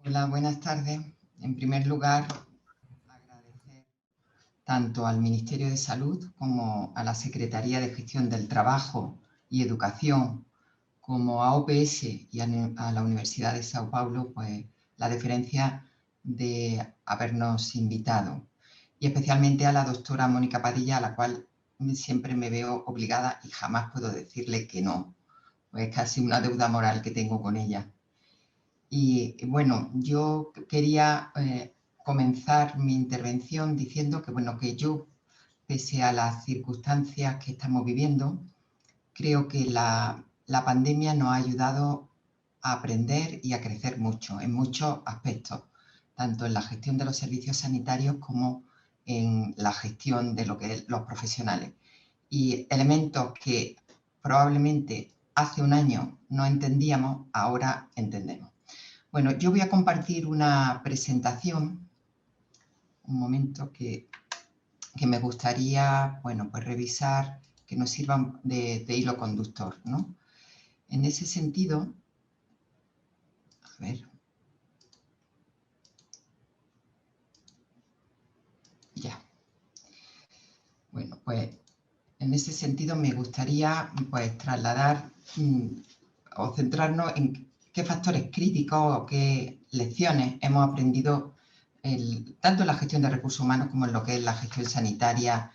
Hola, buenas tardes. En primer lugar, agradecer tanto al Ministerio de Salud como a la Secretaría de Gestión del Trabajo y Educación, como a OPS y a la Universidad de Sao Paulo, pues la deferencia de habernos invitado. Y especialmente a la doctora Mónica Padilla, a la cual siempre me veo obligada y jamás puedo decirle que no. Pues es casi una deuda moral que tengo con ella. Y bueno, yo quería comenzar mi intervención diciendo que, bueno, que yo, pese a las circunstancias que estamos viviendo, creo que la pandemia nos ha ayudado a aprender y a crecer mucho, en muchos aspectos, tanto en la gestión de los servicios sanitarios como en la gestión de lo que es los profesionales. Y elementos que probablemente hace un año no entendíamos, ahora entendemos. Bueno, yo voy a compartir una presentación, un momento que me gustaría, bueno, pues revisar, que nos sirva de hilo conductor, ¿no? En ese sentido, a ver, ya. Bueno, pues en ese sentido me gustaría pues trasladar o centrarnos en qué factores críticos o qué lecciones hemos aprendido tanto en la gestión de recursos humanos como en lo que es la gestión sanitaria,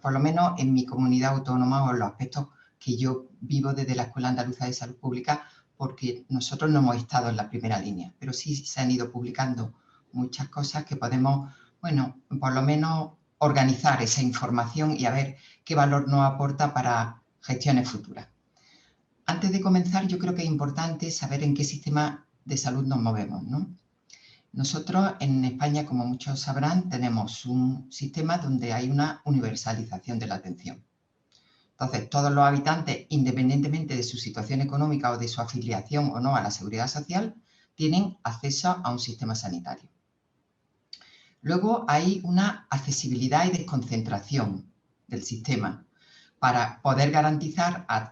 por lo menos en mi comunidad autónoma o en los aspectos que yo vivo desde la Escuela Andaluza de Salud Pública, porque nosotros no hemos estado en la primera línea, pero sí se han ido publicando muchas cosas que podemos, bueno, por lo menos organizar esa información y a ver qué valor nos aporta para gestiones futuras. Antes de comenzar, yo creo que es importante saber en qué sistema de salud nos movemos, ¿no? Nosotros en España, como muchos sabrán, tenemos un sistema donde hay una universalización de la atención. Entonces, todos los habitantes, independientemente de su situación económica o de su afiliación o no a la seguridad social, tienen acceso a un sistema sanitario. Luego hay una accesibilidad y desconcentración del sistema para poder garantizar a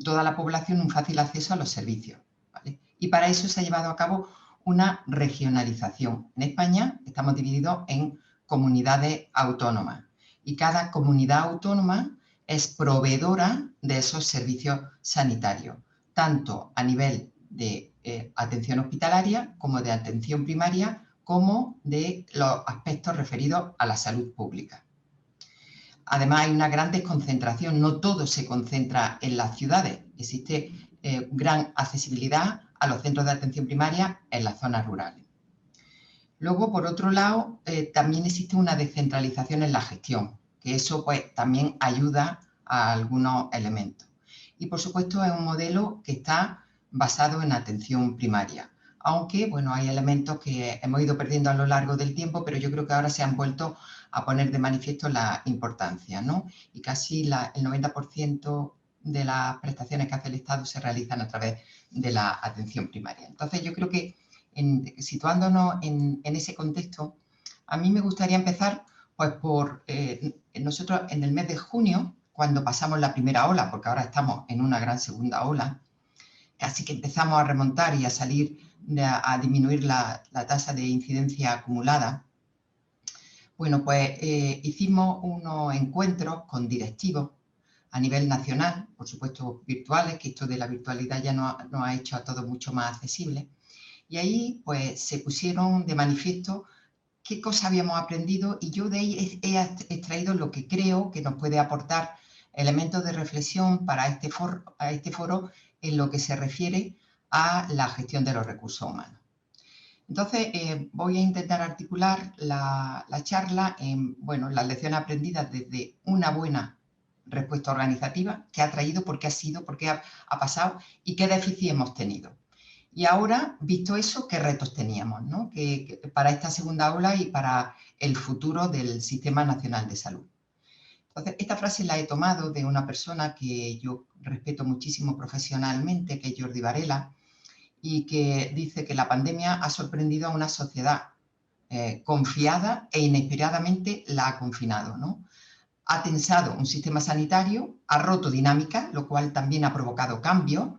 toda la población un fácil acceso a los servicios, ¿vale? Y para eso se ha llevado a cabo una regionalización. En España estamos divididos en comunidades autónomas y cada comunidad autónoma es proveedora de esos servicios sanitarios, tanto a nivel de atención hospitalaria como de atención primaria, como de los aspectos referidos a la salud pública. Además, hay una gran desconcentración, no todo se concentra en las ciudades, existe gran accesibilidad a los centros de atención primaria en las zonas rurales. Luego, por otro lado, también existe una descentralización en la gestión, que eso pues también ayuda a algunos elementos. Y por supuesto es un modelo que está basado en atención primaria, aunque bueno, hay elementos que hemos ido perdiendo a lo largo del tiempo, pero yo creo que ahora se han vuelto a poner de manifiesto la importancia, ¿no? Y casi el 90% de las prestaciones que hace el Estado se realizan a través de la atención primaria. Entonces yo creo que situándonos en ese contexto, a mí me gustaría empezar pues por nosotros en el mes de junio, cuando pasamos la primera ola, porque ahora estamos en una gran segunda ola, así que empezamos a remontar y a salir, a disminuir la tasa de incidencia acumulada. Bueno, pues hicimos unos encuentros con directivos a nivel nacional, por supuesto virtuales, que esto de la virtualidad ya nos ha hecho a todos mucho más accesible. Y ahí pues se pusieron de manifiesto qué cosas habíamos aprendido y yo de ahí he extraído lo que creo que nos puede aportar elementos de reflexión para este foro en lo que se refiere a la gestión de los recursos humanos. Entonces, voy a intentar articular la charla en, bueno, las lecciones aprendidas desde una buena respuesta organizativa, qué ha traído, por qué ha sido, por qué ha pasado y qué déficit hemos tenido. Y ahora, visto eso, ¿qué retos teníamos, ¿no? que para esta segunda ola y para el futuro del Sistema Nacional de Salud? Entonces, esta frase la he tomado de una persona que yo respeto muchísimo profesionalmente, que es Jordi Varela, y que dice que la pandemia ha sorprendido a una sociedad confiada e inesperadamente la ha confinado, ¿no? Ha tensado un sistema sanitario, ha roto dinámicas, lo cual también ha provocado cambios,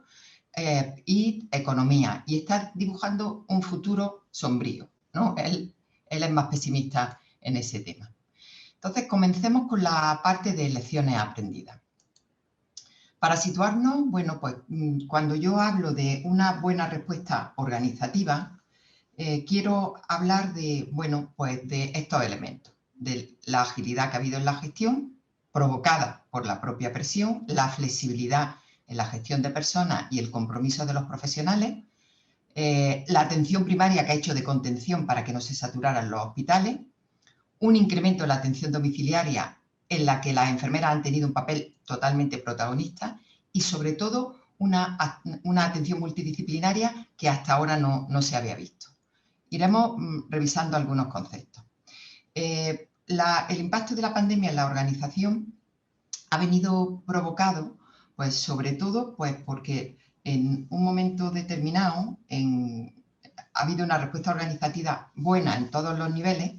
y economía, y está dibujando un futuro sombrío, ¿no? Él es más pesimista en ese tema. Entonces, comencemos con la parte de lecciones aprendidas. Para situarnos, bueno, pues cuando yo hablo de una buena respuesta organizativa, quiero hablar de, bueno, pues de estos elementos, de la agilidad que ha habido en la gestión, provocada por la propia presión, la flexibilidad en la gestión de personas y el compromiso de los profesionales, la atención primaria que ha hecho de contención para que no se saturaran los hospitales, un incremento en la atención domiciliaria en la que las enfermeras han tenido un papel totalmente protagonista y sobre todo una atención multidisciplinaria que hasta ahora no se había visto. Iremos revisando algunos conceptos. El impacto de la pandemia en la organización ha venido provocado, pues sobre todo, pues porque en un momento determinado ha habido una respuesta organizativa buena en todos los niveles,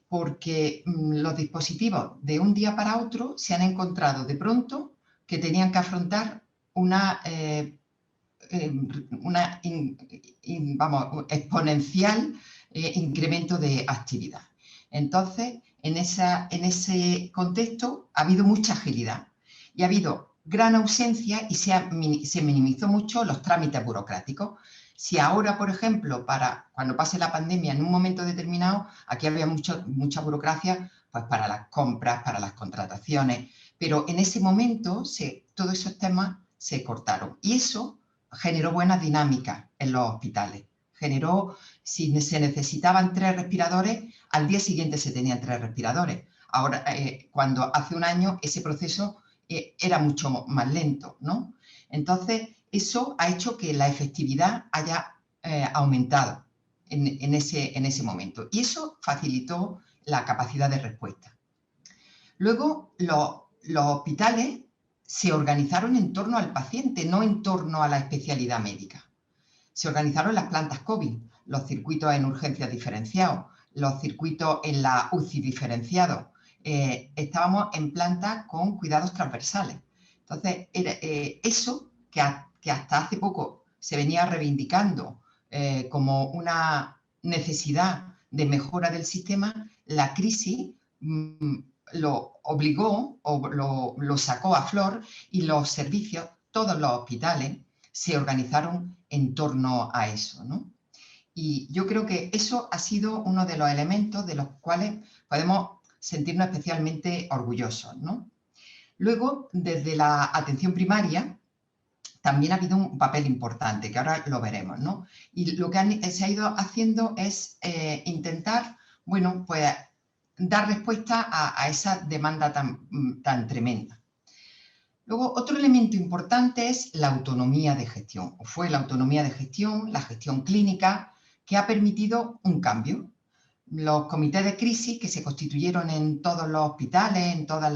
porque los dispositivos de un día para otro se han encontrado de pronto que tenían que afrontar exponencial incremento de actividad. Entonces, en ese contexto ha habido mucha agilidad y ha habido gran ausencia y se minimizó mucho los trámites burocráticos. Si ahora, por ejemplo, cuando pase la pandemia, en un momento determinado, aquí había mucha burocracia pues para las compras, para las contrataciones, pero en ese momento todos esos temas se cortaron y eso generó buenas dinámicas en los hospitales. Generó, si se necesitaban 3 respiradores, al día siguiente se tenían 3 respiradores. Ahora, cuando hace un año ese proceso era mucho más lento, ¿no? Entonces, eso ha hecho que la efectividad haya aumentado en ese momento y eso facilitó la capacidad de respuesta. Luego, los hospitales se organizaron en torno al paciente, no en torno a la especialidad médica. Se organizaron las plantas COVID, los circuitos en urgencias diferenciados, los circuitos en la UCI diferenciados. Estábamos en plantas con cuidados transversales. Entonces, eso que hasta hace poco se venía reivindicando como una necesidad de mejora del sistema, la crisis lo obligó o lo sacó a flor y los servicios, todos los hospitales, se organizaron en torno a eso, ¿no? Y yo creo que eso ha sido uno de los elementos de los cuales podemos sentirnos especialmente orgullosos, ¿no? Luego, desde la atención primaria, también ha habido un papel importante, que ahora lo veremos, ¿no? Y lo que se ha ido haciendo es intentar, bueno, pues dar respuesta a esa demanda tan tremenda. Luego, otro elemento importante es la autonomía de gestión. Fue la autonomía de gestión, la gestión clínica, que ha permitido un cambio. Los comités de crisis que se constituyeron en todos los hospitales, en todas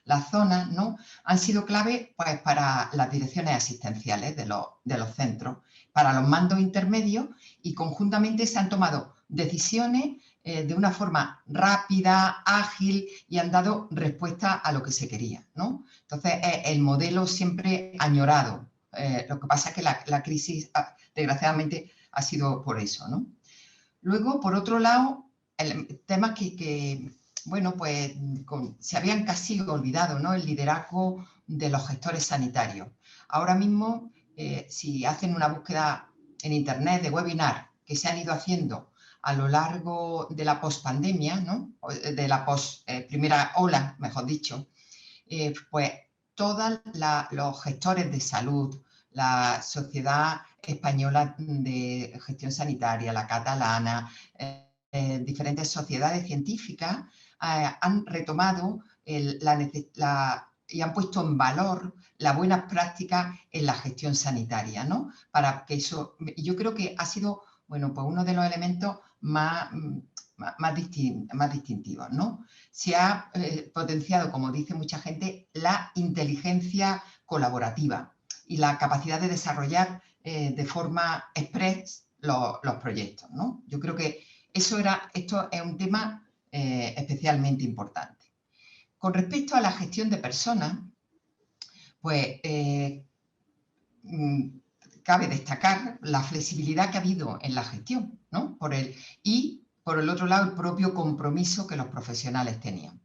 las zonas, ¿no? Han sido clave pues, para las direcciones asistenciales de los centros, para los mandos intermedios y conjuntamente se han tomado decisiones de una forma rápida, ágil y han dado respuesta a lo que se quería, ¿no? Entonces, el modelo siempre añorado. Lo que pasa es que la crisis, desgraciadamente, ha sido por eso, ¿no? Luego, por otro lado, temas que bueno, pues se habían casi olvidado, ¿no? El liderazgo de los gestores sanitarios. Ahora mismo, si hacen una búsqueda en Internet de webinar que se han ido haciendo a lo largo de la pospandemia, ¿no? De la primera ola, mejor dicho, pues todos los gestores de salud, la Sociedad Española de Gestión Sanitaria, la catalana, diferentes sociedades científicas han retomado y han puesto en valor las buenas prácticas en la gestión sanitaria, ¿no? Para que eso, yo creo que ha sido, bueno, pues uno de los elementos más distintivos, ¿no? Se ha potenciado, como dice mucha gente, la inteligencia colaborativa y la capacidad de desarrollar de forma express los proyectos, ¿no? Yo creo que esto es un tema especialmente importante. Con respecto a la gestión de personas, pues cabe destacar la flexibilidad que ha habido en la gestión, ¿no? Y, por el otro lado, el propio compromiso que los profesionales tenían.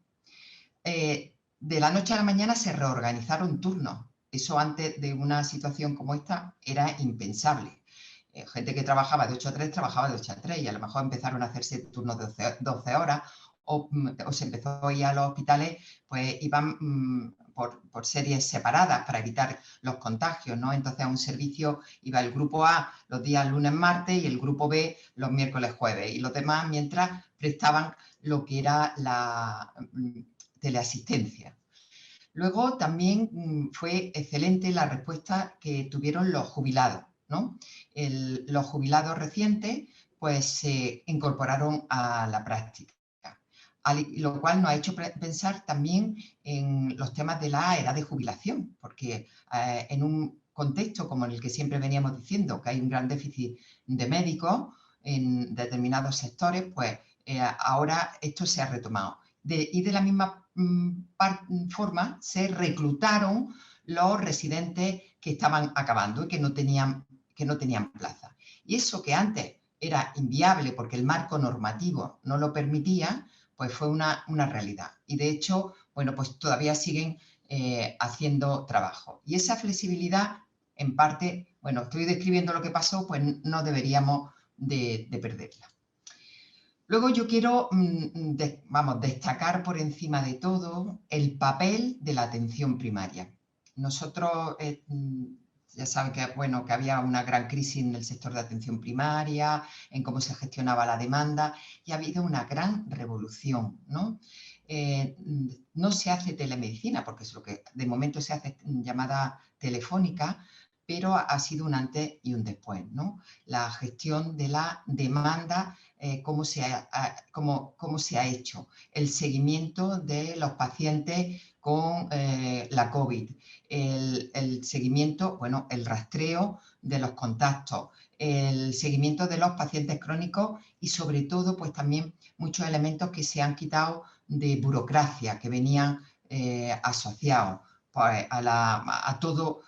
De la noche a la mañana se reorganizaron turnos. Eso antes de una situación como esta era impensable. Gente que trabajaba de 8 a 3 trabajaba de 8 a 3 y a lo mejor empezaron a hacerse turnos de 12 horas o se empezó a ir a los hospitales, pues iban por series separadas para evitar los contagios, ¿no? Entonces a un servicio iba el grupo A los días lunes, martes y el grupo B los miércoles, jueves y los demás mientras prestaban lo que era la teleasistencia. Luego también fue excelente la respuesta que tuvieron los jubilados, ¿no? Los jubilados recientes pues se incorporaron a la práctica, lo cual nos ha hecho pensar también en los temas de la edad de jubilación, porque en un contexto como el que siempre veníamos diciendo, que hay un gran déficit de médicos en determinados sectores, pues ahora esto se ha retomado. Y de la misma forma se reclutaron los residentes que estaban acabando y que no tenían plaza. Y eso que antes era inviable porque el marco normativo no lo permitía, pues fue una realidad. Y de hecho, bueno, pues todavía siguen haciendo trabajo. Y esa flexibilidad, en parte, bueno, estoy describiendo lo que pasó, pues no deberíamos de perderla. Luego yo quiero, destacar por encima de todo el papel de la atención primaria. Nosotros, ya saben que, bueno, que había una gran crisis en el sector de atención primaria, en cómo se gestionaba la demanda, y ha habido una gran revolución, ¿no? No se hace telemedicina, porque es lo que de momento se hace llamada telefónica, pero ha sido un antes y un después, ¿no? La gestión de la demanda, cómo se ha hecho, el seguimiento de los pacientes con la COVID, el seguimiento, bueno, el rastreo de los contactos, el seguimiento de los pacientes crónicos y sobre todo, pues también muchos elementos que se han quitado de burocracia que venían asociados pues, a todo.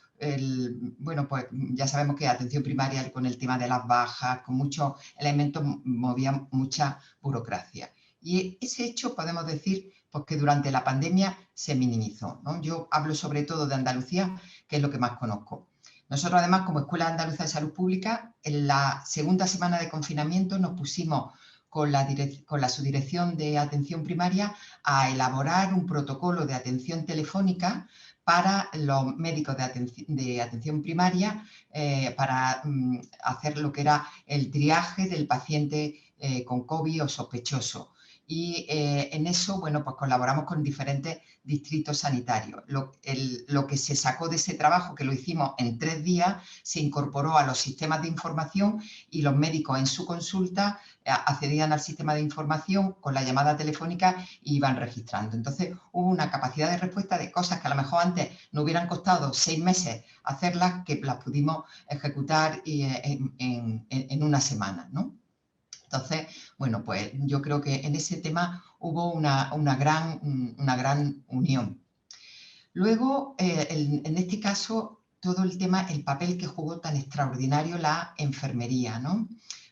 Bueno, pues ya sabemos que atención primaria con el tema de las bajas, con muchos elementos movía mucha burocracia. Y ese hecho podemos decir pues, que durante la pandemia se minimizó, ¿no? Yo hablo sobre todo de Andalucía, que es lo que más conozco. Nosotros además como Escuela Andaluza de Salud Pública, en la segunda semana de confinamiento nos pusimos con la Subdirección de Atención Primaria a elaborar un protocolo de atención telefónica para los médicos de atención primaria para hacer lo que era el triaje del paciente con COVID o sospechoso. Y en eso, bueno, pues colaboramos con diferentes distritos sanitarios. Lo que se sacó de ese trabajo, que lo hicimos en 3 días, se incorporó a los sistemas de información y los médicos en su consulta accedían al sistema de información con la llamada telefónica y iban registrando. Entonces hubo una capacidad de respuesta de cosas que a lo mejor antes nos hubieran costado 6 meses hacerlas, que las pudimos ejecutar en una semana, ¿no? Entonces, bueno, pues yo creo que en ese tema hubo una gran unión. Luego, en este caso, todo el tema, el papel que jugó tan extraordinario la enfermería, ¿no?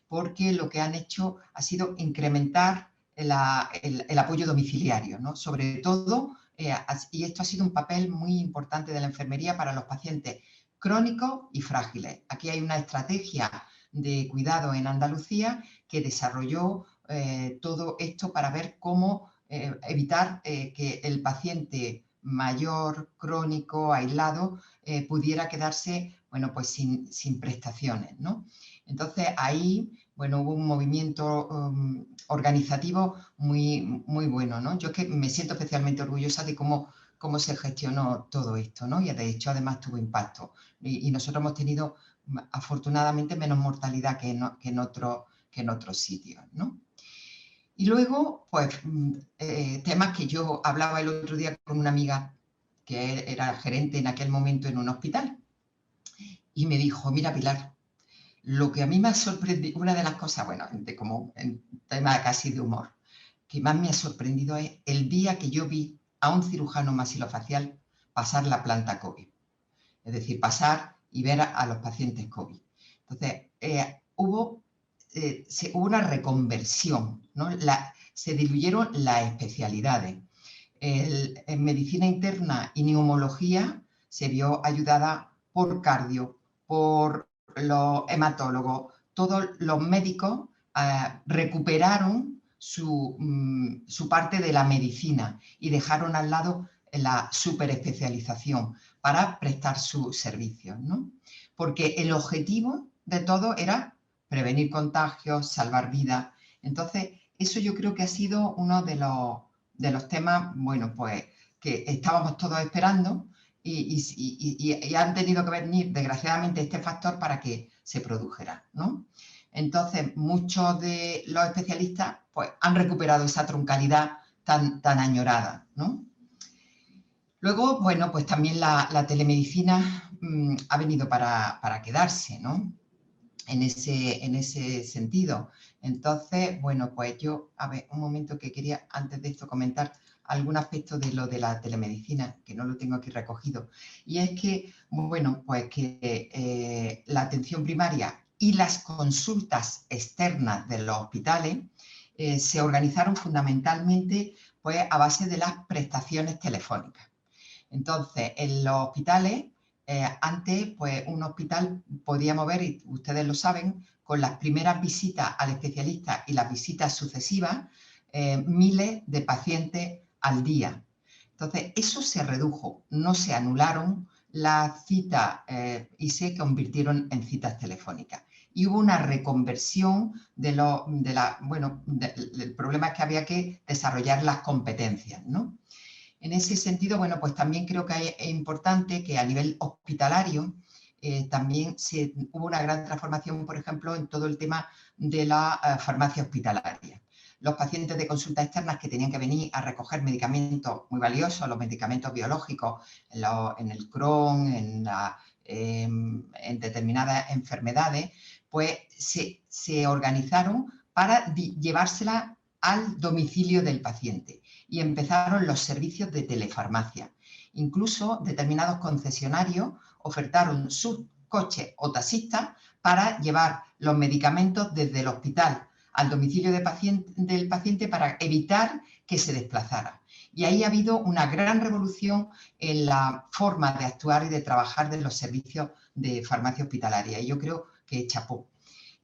Porque lo que han hecho ha sido incrementar el apoyo domiciliario, ¿no? Sobre todo, y esto ha sido un papel muy importante de la enfermería para los pacientes crónicos y frágiles. Aquí hay una estrategia de cuidado en Andalucía que desarrolló todo esto para ver cómo evitar que el paciente mayor, crónico, aislado, pudiera quedarse, bueno, pues sin prestaciones, ¿no? Entonces ahí, bueno, hubo un movimiento organizativo muy bueno, ¿no? Yo es que me siento especialmente orgullosa de cómo se gestionó todo esto, ¿no? Y de hecho además tuvo impacto. Y nosotros hemos tenido afortunadamente menos mortalidad que en otros sitios, ¿no? Y luego, pues, temas que yo hablaba el otro día con una amiga que era gerente en aquel momento en un hospital y me dijo, mira Pilar, lo que a mí me ha sorprendido, una de las cosas, bueno, como en tema casi de humor, que más me ha sorprendido es el día que yo vi a un cirujano masilofacial pasar la planta COVID. Es decir, pasar y ver a los pacientes COVID. Entonces, hubo una reconversión, ¿no? Se diluyeron las especialidades. En medicina interna y neumología se vio ayudada por cardio, por los hematólogos. Todos los médicos recuperaron su parte de la medicina y dejaron al lado la superespecialización para prestar sus servicios, ¿no? Porque el objetivo de todo era prevenir contagios, salvar vidas. Entonces, eso yo creo que ha sido uno de los temas, bueno, pues que estábamos todos esperando y han tenido que venir, desgraciadamente, este factor para que se produjera, ¿no? Entonces, muchos de los especialistas pues, han recuperado esa troncalidad tan añorada, ¿no? Luego, bueno, pues también la telemedicina ha venido para quedarse, ¿no? En ese sentido. Entonces, bueno, pues yo, a ver, un momento que quería antes de esto comentar algún aspecto de lo de la telemedicina, que no lo tengo aquí recogido. Y es que, bueno, pues que la atención primaria y las consultas externas de los hospitales se organizaron fundamentalmente pues, a base de las prestaciones telefónicas. Entonces, en los hospitales, antes, pues un hospital podía mover, y ustedes lo saben, con las primeras visitas al especialista y las visitas sucesivas, miles de pacientes al día. Entonces, eso se redujo, no se anularon las citas y se convirtieron en citas telefónicas. Y hubo una reconversión del problema es que había que desarrollar las competencias, ¿no? En ese sentido, bueno, pues también creo que es importante que a nivel hospitalario también hubo una gran transformación, por ejemplo, en todo el tema de la farmacia hospitalaria. Los pacientes de consultas externas que tenían que venir a recoger medicamentos muy valiosos, los medicamentos biológicos, en el Crohn, en determinadas enfermedades, pues se organizaron para llevársela al domicilio del paciente y empezaron los servicios de telefarmacia. Incluso determinados concesionarios ofertaron sus coches o taxistas para llevar los medicamentos desde el hospital al domicilio del paciente para evitar que se desplazara. Y ahí ha habido una gran revolución en la forma de actuar y de trabajar de los servicios de farmacia hospitalaria. Y yo creo que chapó.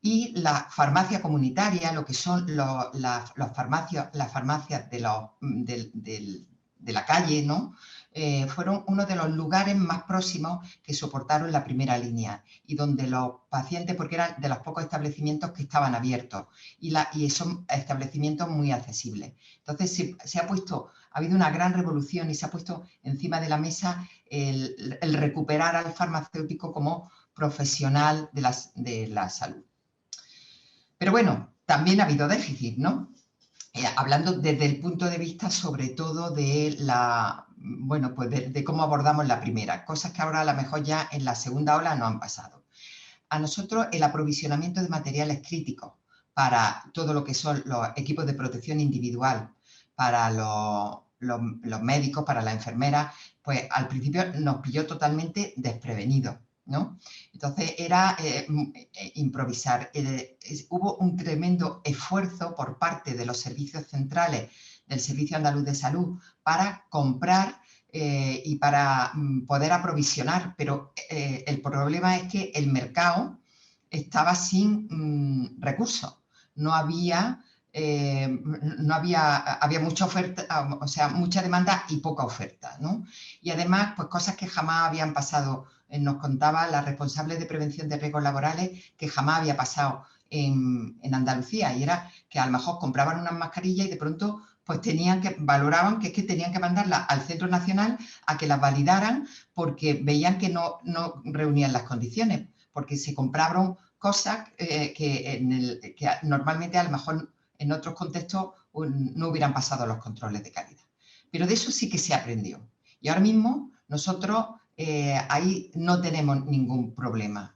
Y la farmacia comunitaria, lo que son las farmacias de la calle, ¿no? Fueron uno de los lugares más próximos que soportaron la primera línea y donde los pacientes, porque eran de los pocos establecimientos que estaban abiertos y son establecimientos muy accesibles. Entonces ha habido una gran revolución y se ha puesto encima de la mesa el recuperar al farmacéutico como profesional de la salud. Pero bueno, también ha habido déficit, ¿no? Hablando desde el punto de vista sobre todo de de cómo abordamos la primera, cosas que ahora a lo mejor ya en la segunda ola no han pasado. A nosotros el aprovisionamiento de materiales críticos para todo lo que son los equipos de protección individual, para los médicos, para las enfermeras, pues al principio nos pilló totalmente desprevenidos, ¿no? Entonces era improvisar. Hubo un tremendo esfuerzo por parte de los servicios centrales del Servicio Andaluz de Salud para comprar y para poder aprovisionar, pero el problema es que el mercado estaba sin recursos. No había mucha oferta, o sea, mucha demanda y poca oferta, ¿no? Y además, pues cosas que jamás habían pasado. Nos contaba la responsable de prevención de riesgos laborales que jamás había pasado en Andalucía, y era que a lo mejor compraban unas mascarillas y de pronto pues valoraban que tenían que mandarlas al Centro Nacional a que las validaran porque veían que no reunían las condiciones, porque se compraron cosas que normalmente a lo mejor en otros contextos no hubieran pasado los controles de calidad. Pero de eso sí que se aprendió. Y ahora mismo nosotros ahí no tenemos ningún problema.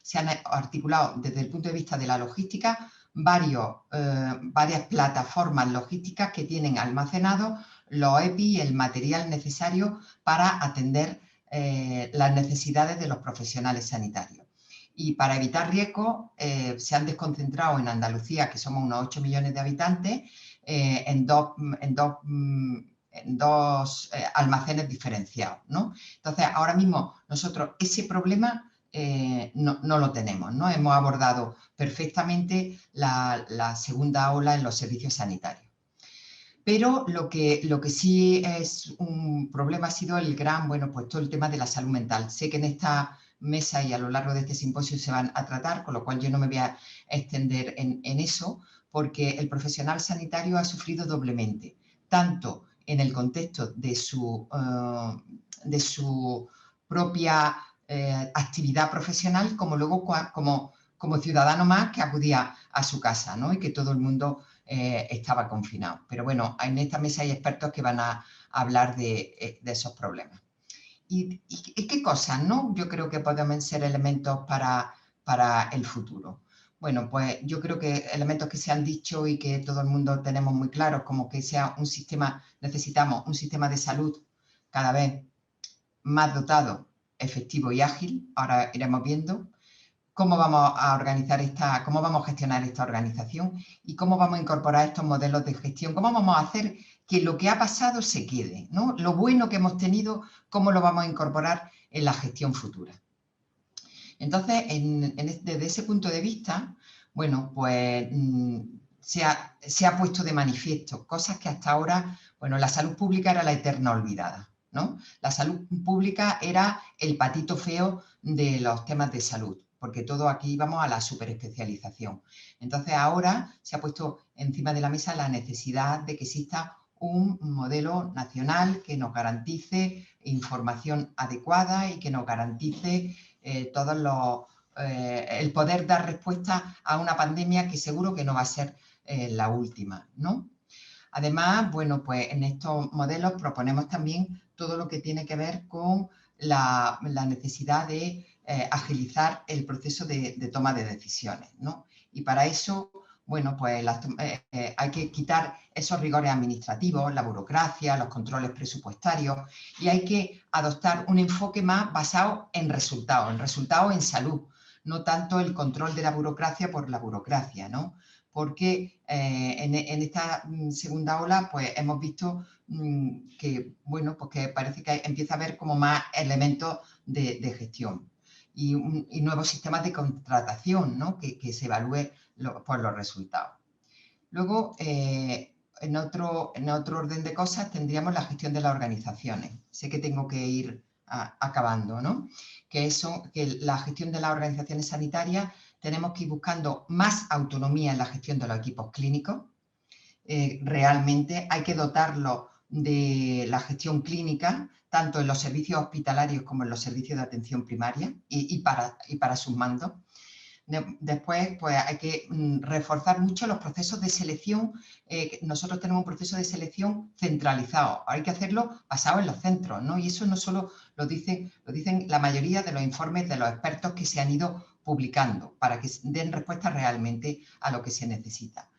Se han articulado desde el punto de vista de la logística varias plataformas logísticas que tienen almacenados los EPI y el material necesario para atender las necesidades de los profesionales sanitarios. Y para evitar riesgos, se han desconcentrado en Andalucía, que somos unos 8 millones de habitantes, en dos almacenes diferenciados, ¿no? Entonces, ahora mismo nosotros ese problema no lo tenemos, ¿no? Hemos abordado perfectamente la segunda ola en los servicios sanitarios. Pero lo que sí es un problema ha sido el gran, bueno, pues todo el tema de la salud mental. Sé que en esta mesa y a lo largo de este simposio se van a tratar, con lo cual yo no me voy a extender en eso, porque el profesional sanitario ha sufrido doblemente, tanto en el contexto de su propia actividad profesional, como luego como ciudadano más que acudía a su casa, ¿no? Y que todo el mundo estaba confinado. Pero bueno, en esta mesa hay expertos que van a hablar de esos problemas. ¿Y qué cosas, no? Yo creo que podemos ser elementos para el futuro. Bueno, pues yo creo que elementos que se han dicho y que todo el mundo tenemos muy claros, como que sea un sistema, necesitamos un sistema de salud cada vez más dotado, efectivo y ágil. Ahora iremos viendo cómo vamos a organizar cómo vamos a gestionar esta organización y cómo vamos a incorporar estos modelos de gestión, cómo vamos a hacer que lo que ha pasado se quede, ¿no? Lo bueno que hemos tenido, cómo lo vamos a incorporar en la gestión futura. Entonces, desde ese punto de vista, bueno, pues se ha puesto de manifiesto cosas que hasta ahora, bueno, la salud pública era la eterna olvidada, ¿no? La salud pública era el patito feo de los temas de salud, porque todo aquí íbamos a la superespecialización. Entonces, ahora se ha puesto encima de la mesa la necesidad de que exista un modelo nacional que nos garantice información adecuada y que nos garantice el poder dar respuesta a una pandemia que seguro que no va a ser la última, ¿no? Además, bueno, pues en estos modelos proponemos también todo lo que tiene que ver con la necesidad de agilizar el proceso de toma de decisiones, ¿no? Y para eso, bueno, pues hay que quitar esos rigores administrativos, la burocracia, los controles presupuestarios, y hay que adoptar un enfoque más basado en resultados en salud, no tanto el control de la burocracia por la burocracia, ¿no? Porque en esta segunda ola pues hemos visto que, bueno, pues que parece que empieza a haber como más elementos de gestión y nuevos sistemas de contratación, ¿no? Que se evalúe por los resultados. Luego, en otro orden de cosas tendríamos la gestión de las organizaciones. Sé que tengo que ir acabando, ¿no? Que la gestión de las organizaciones sanitarias tenemos que ir buscando más autonomía en la gestión de los equipos clínicos. Realmente hay que dotarlo de la gestión clínica, tanto en los servicios hospitalarios como en los servicios de atención primaria y para sus mandos. Después, pues hay que reforzar mucho los procesos de selección. Nosotros tenemos un proceso de selección centralizado. Hay que hacerlo basado en los centros, ¿no? Y eso no solo lo dicen la mayoría de los informes de los expertos que se han ido publicando para que den respuesta realmente a lo que se necesita.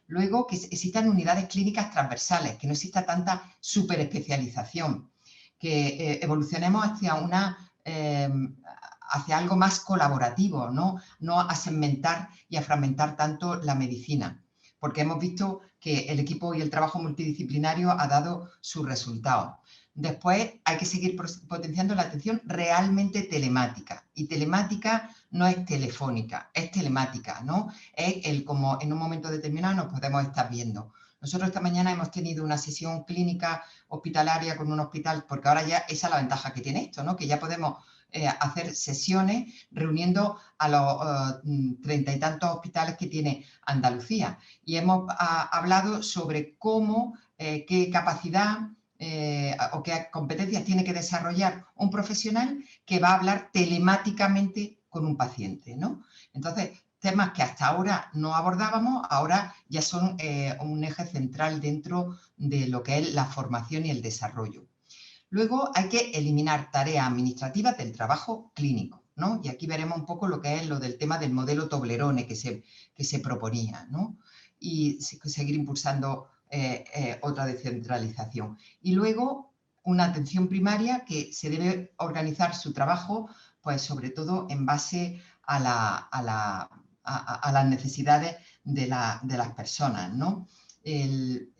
Luego, que existan unidades clínicas transversales, que no exista tanta superespecialización, que evolucionemos hacia algo más colaborativo, no a segmentar y a fragmentar tanto la medicina, porque hemos visto que el equipo y el trabajo multidisciplinario ha dado sus resultados. Después hay que seguir potenciando la atención realmente telemática, y telemática no es telefónica, es telemática, ¿no? Es como en un momento determinado nos podemos estar viendo. Nosotros esta mañana hemos tenido una sesión clínica hospitalaria con un hospital, porque ahora ya esa es la ventaja que tiene esto, ¿no? Que ya podemos hacer sesiones reuniendo a los 30 y tantos hospitales que tiene Andalucía. Y hemos hablado sobre cómo, qué capacidad o qué competencias tiene que desarrollar un profesional que va a hablar telemáticamente con un paciente, ¿no? Entonces, temas que hasta ahora no abordábamos, ahora ya son un eje central dentro de lo que es la formación y el desarrollo. Luego hay que eliminar tareas administrativas del trabajo clínico, ¿no? Y aquí veremos un poco lo que es lo del tema del modelo Toblerone que se proponía, ¿no? Y seguir impulsando otra descentralización. Y luego una atención primaria que se debe organizar su trabajo, pues sobre todo en base a las necesidades de las personas, ¿no? El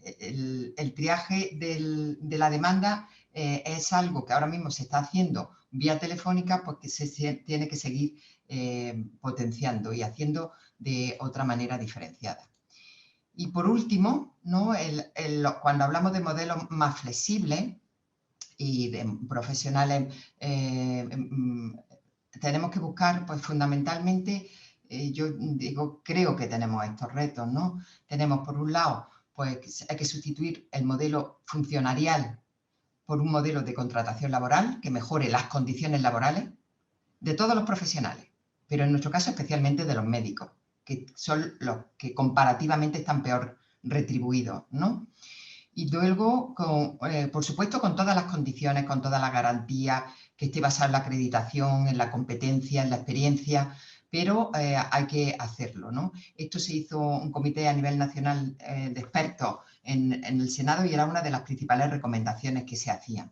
triaje de la demanda es algo que ahora mismo se está haciendo vía telefónica, pues que se tiene que seguir potenciando y haciendo de otra manera diferenciada. Y por último, ¿no? Cuando hablamos de modelos más flexibles y de profesionales, tenemos que buscar, pues fundamentalmente, yo digo, creo que tenemos estos retos, ¿no? Tenemos, por un lado, pues hay que sustituir el modelo funcionarial por un modelo de contratación laboral que mejore las condiciones laborales de todos los profesionales, pero en nuestro caso especialmente de los médicos, que son los que comparativamente están peor retribuidos, ¿no? Y luego, por supuesto, con todas las condiciones, con todas las garantías, que esté basado en la acreditación, en la competencia, en la experiencia, pero hay que hacerlo, ¿no? Esto se hizo un comité a nivel nacional de expertos en el Senado y era una de las principales recomendaciones que se hacían.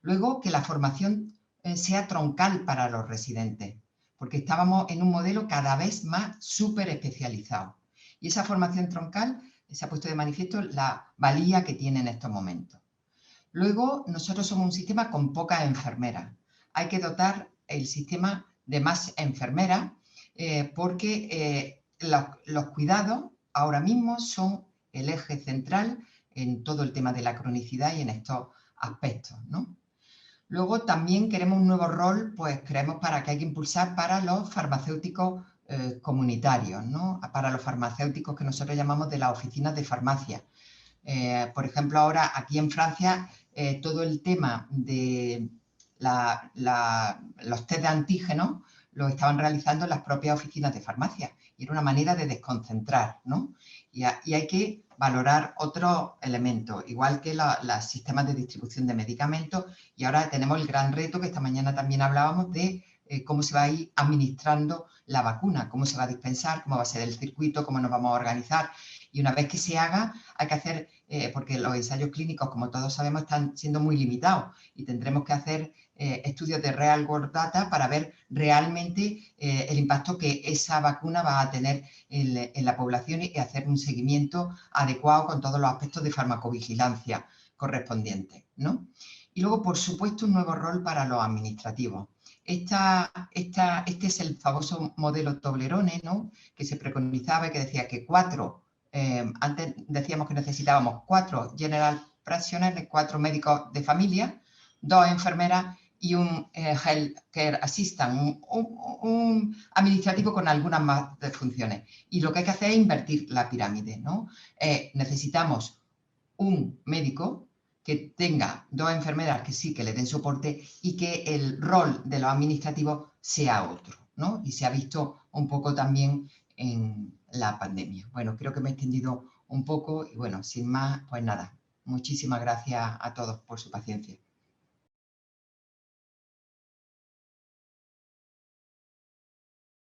Luego, que la formación sea troncal para los residentes, porque estábamos en un modelo cada vez más súper especializado. Y esa formación troncal se ha puesto de manifiesto la valía que tiene en estos momentos. Luego, nosotros somos un sistema con pocas enfermeras. Hay que dotar el sistema de más enfermeras porque los cuidados ahora mismo son el eje central en todo el tema de la cronicidad y en estos aspectos, ¿no? Luego también queremos un nuevo rol, pues creemos que hay que impulsar para los farmacéuticos comunitarios, ¿no? Para los farmacéuticos que nosotros llamamos de las oficinas de farmacia. Por ejemplo, ahora aquí en Francia, todo el tema de los test de antígenos lo estaban realizando en las propias oficinas de farmacia y era una manera de desconcentrar, ¿no? Y hay que valorar otros elementos, igual que los sistemas de distribución de medicamentos, y ahora tenemos el gran reto que esta mañana también hablábamos de cómo se va a ir administrando la vacuna, cómo se va a dispensar, cómo va a ser el circuito, cómo nos vamos a organizar. Y una vez que se haga, hay que hacer, porque los ensayos clínicos, como todos sabemos, están siendo muy limitados y tendremos que hacer estudios de real world data para ver realmente el impacto que esa vacuna va a tener en la población y hacer un seguimiento adecuado con todos los aspectos de farmacovigilancia correspondientes, ¿no? Y luego, por supuesto, un nuevo rol para los administrativos. Este es el famoso modelo Toblerone, ¿no? Que se preconizaba y que decía que antes decíamos que necesitábamos 4 general practitioners, 4 médicos de familia, 2 enfermeras y un healthcare assistant, un administrativo con algunas más funciones. Y lo que hay que hacer es invertir la pirámide, ¿no? Necesitamos un médico que tenga 2 enfermeras que sí que le den soporte y que el rol de los administrativos sea otro, ¿no? Y se ha visto un poco también en la pandemia. Bueno, creo que me he extendido un poco y bueno, sin más, pues nada, muchísimas gracias a todos por su paciencia.